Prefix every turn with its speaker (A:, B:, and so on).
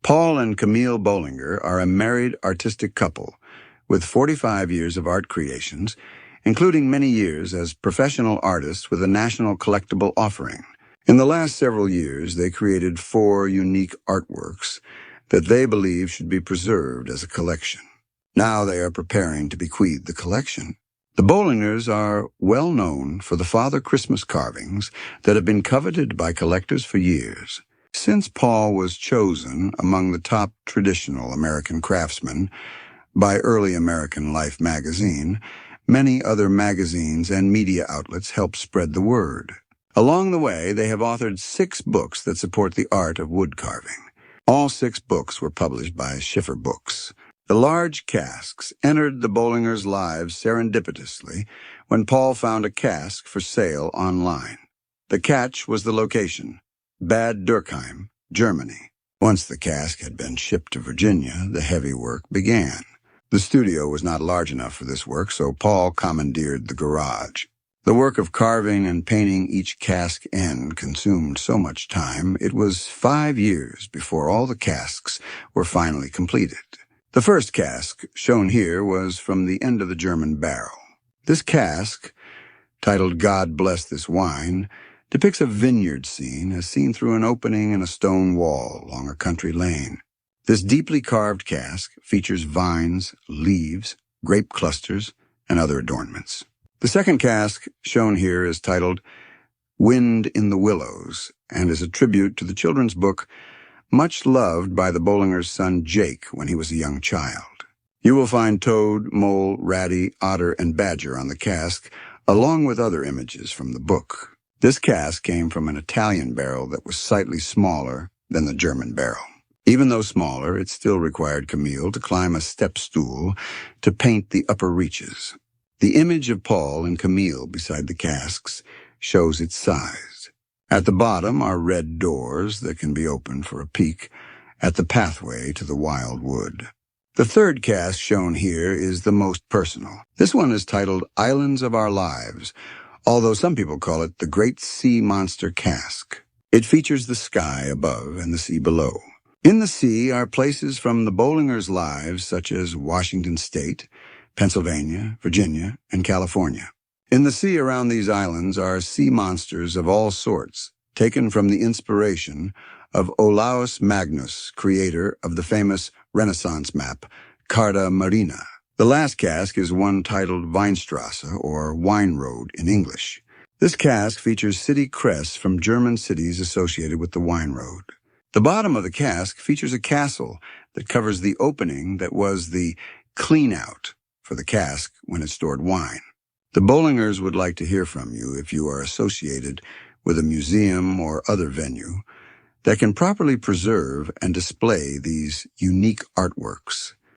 A: Paul and Camille Bollinger are a married artistic couple with 45 years of art creations, including many years as professional artists with a national collectible offering. In the last several years, they created 4 unique artworks that they believe should be preserved as a collection. Now they are preparing to bequeath the collection. The Bollingers are well known for the Father Christmas carvings that have been coveted by collectors for years. Since Paul was chosen among the top traditional American craftsmen by early American Life magazine, many other magazines and media outlets helped spread the word. Along the way, they have authored 6 books that support the art of wood carving. All 6 books were published by Schiffer Books. The large casks entered the Bollingers' lives serendipitously when Paul found a cask for sale online. The catch was the location, Bad Dürkheim, Germany. Once the cask had been shipped to Virginia, the heavy work began. The studio was not large enough for this work, so Paul commandeered the garage. The work of carving and painting each cask end consumed so much time, it was 5 years before all the casks were finally completed. The first cask, shown here, was from the end of the German barrel. This cask, titled God Bless This Wine, depicts a vineyard scene as seen through an opening in a stone wall along a country lane. This deeply carved cask features vines, leaves, grape clusters, and other adornments. The second cask, shown here, is titled Wind in the Willows and is a tribute to the children's book much loved by the Bollingers' son Jake when he was a young child. You will find toad, mole, ratty, otter, and badger on the cask, along with other images from the book. This cask came from an Italian barrel that was slightly smaller than the German barrel. Even though smaller, it still required Camille to climb a step stool to paint the upper reaches. The image of Paul and Camille beside the casks shows its size. At the bottom are red doors that can be opened for a peek at the pathway to the wild wood. The third cask shown here is the most personal. This one is titled Islands of Our Lives, although some people call it the Great Sea Monster Cask. It features the sky above and the sea below. In the sea are places from the Bollingers' lives such as Washington State, Pennsylvania, Virginia, and California. In the sea around these islands are sea monsters of all sorts, taken from the inspiration of Olaus Magnus, creator of the famous Renaissance map, Carta Marina. The last cask is one titled Weinstrasse, or Wine Road in English. This cask features city crests from German cities associated with the wine road. The bottom of the cask features a castle that covers the opening that was the clean-out for the cask when it stored wine. The Bollingers would like to hear from you if you are associated with a museum or other venue that can properly preserve and display these unique artworks.